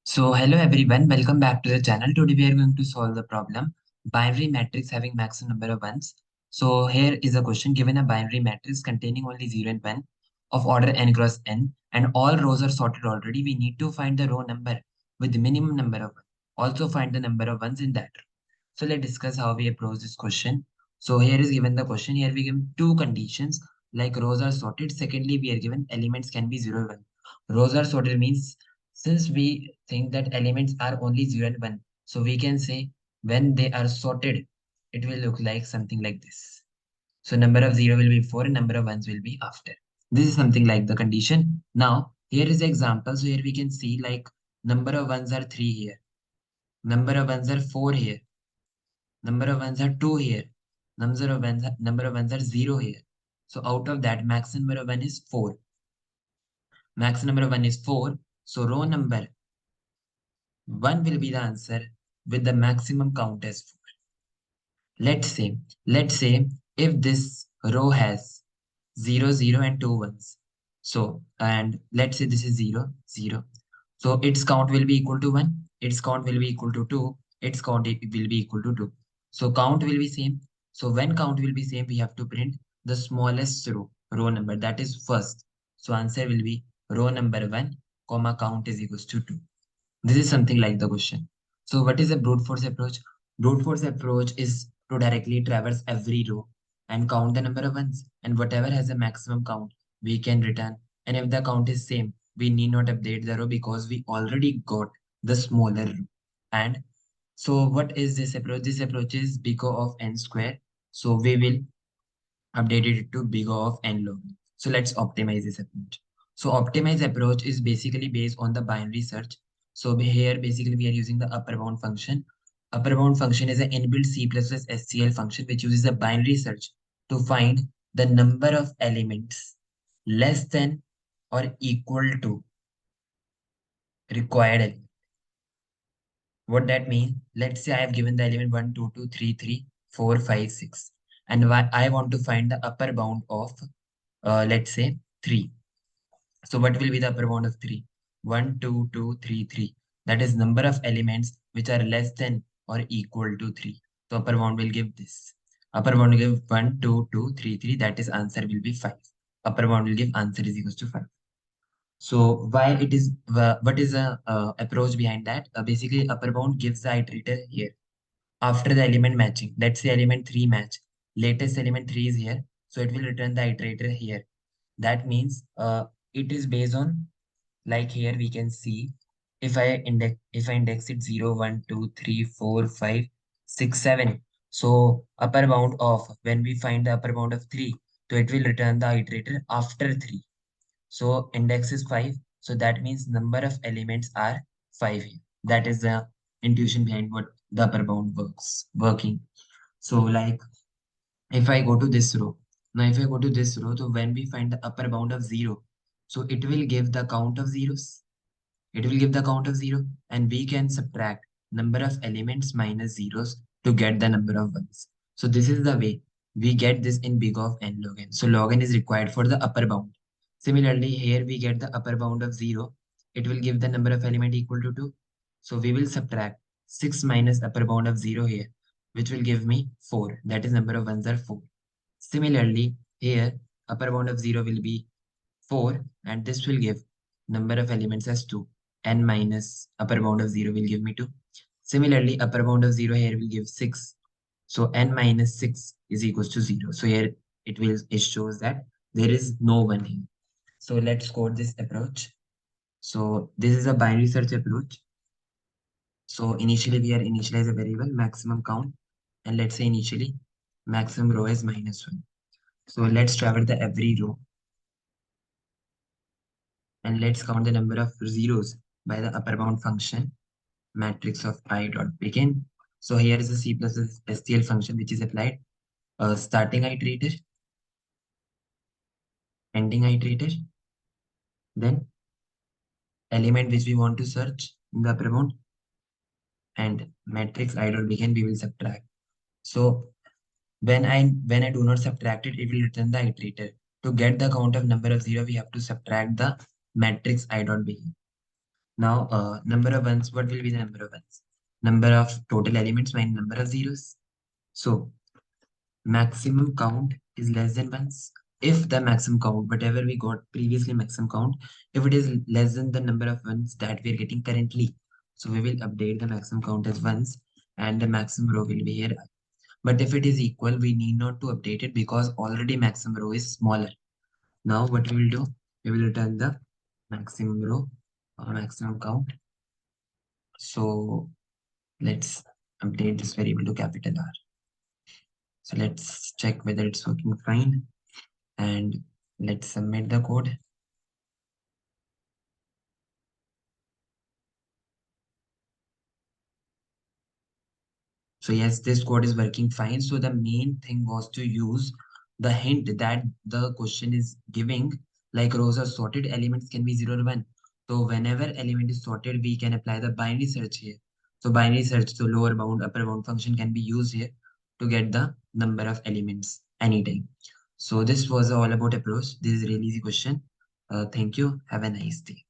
So hello everyone, welcome back to the channel. Today we are going to solve the problem binary matrix having maximum number of ones. So here is a question: given a binary matrix containing only 0 and 1 of order n cross n and all rows are sorted already, we need to find the row number with the minimum number of 1. Also find the number of ones in that row. So let's discuss how we approach this question. So here is given the question. Here we given two conditions like rows are sorted. Secondly, we are given elements can be 0 and 1. Rows are sorted means since we think that elements are only 0 and 1, so we can say when they are sorted, it will look like something like this. So number of 0 will be 4 and number of 1s will be after. This is something like the condition. Now, here is the example. So here we can see like number of 1s are 3 here. Number of 1s are 4 here. Number of 1s are 2 here. Number of 1s are 0 here. So out of that, max number of 1 is 4. Max number of 1 is 4. So row number 1 will be the answer with the maximum count as 4. Let's say if this row has 0, 0 and 2 ones. So, and let's say this is 0, 0. So its count will be equal to 1. Its count will be equal to 2. Its count will be equal to 2. So count will be same. So when count will be same, we have to print the smallest row number, that is first. So answer will be row number 1, comma count is equals to 2. This is something like the question. So what is a brute force approach? Brute force approach is to directly traverse every row and count the number of ones, and whatever has a maximum count, we can return. And if the count is same, we need not update the row because we already got the smaller row. And so what is this approach? This approach is big O of n square. So we will update it to big O of n log. So let's optimize this approach. So optimized approach is basically based on the binary search. So here basically we are using the upper bound function. Upper bound function is an inbuilt C++ SCL function which uses a binary search to find the number of elements less than or equal to required element. What that means, let's say I have given the element 1, 2, 2, 3, 3, 4, 5, 6. And I want to find the upper bound of, let's say, 3. So what will be the upper bound of 3? 1, 2, 2, 3, 3. That is number of elements which are less than or equal to 3. So upper bound will give this. Upper bound will give 1, 2, 2, 3, 3. That is answer will be 5. Upper bound will give answer is equals to 5. So why it is, what is the approach behind that? Basically, upper bound gives the iterator here. After the element matching, let's say element 3 match. Latest element 3 is here. So it will return the iterator here. That means it is based on, like here we can see, if I index it 0, 1, 2, 3, 4, 5, 6, 7. So upper bound of, when we find the upper bound of 3, so it will return the iterator after 3. So index is 5. So that means number of elements are 5 here. That is the intuition behind what the upper bound working. So like if I go to this row, now if I go to this row, so when we find the upper bound of 0, so it will give the count of zeros. It will give the count of 0 and we can subtract number of elements minus zeros to get the number of ones. So this is the way we get this in big of n log n. So log n is required for the upper bound. Similarly, here we get the upper bound of 0. It will give the number of element equal to 2. So we will subtract 6 minus upper bound of 0 here, which will give me 4. That is number of ones are 4. Similarly, here upper bound of 0 will be 4 and this will give number of elements as 2. N minus upper bound of 0 will give me 2. Similarly, upper bound of 0 here will give 6. So n minus 6 is equals to 0. So here it shows that there is no one here. So let's code this approach. So this is a binary search approach. So initially we are initialize a variable maximum count, and let's say initially maximum row is -1. So let's traverse the every row and let's count the number of zeros by the upper bound function matrix of I dot begin. So here is a C++ STL function which is applied. Starting iterator, ending iterator, then element which we want to search in the upper bound, and matrix I dot begin we will subtract. So when I do not subtract it, it will return the iterator. To get the count of number of 0, we have to subtract the matrix I dot begin. Now, number of ones, what will be the number of ones? Number of total elements minus number of zeros. So, maximum count is less than ones. If the maximum count, whatever we got previously maximum count, if it is less than the number of ones that we are getting currently, so we will update the maximum count as ones and the maximum row will be here. But if it is equal, we need not to update it because already maximum row is smaller. Now what we will do, we will return the maximum row or maximum count. So let's update this variable to capital R. So let's check whether it's working fine and let's submit the code. So yes, this code is working fine. So the main thing was to use the hint that the question is giving, like rows are sorted, elements can be 0 or 1. So whenever element is sorted, we can apply the binary search here. So binary search, so lower bound, upper bound function can be used here to get the number of elements anytime. So this was all about approach. This is really easy question. Thank you. Have a nice day.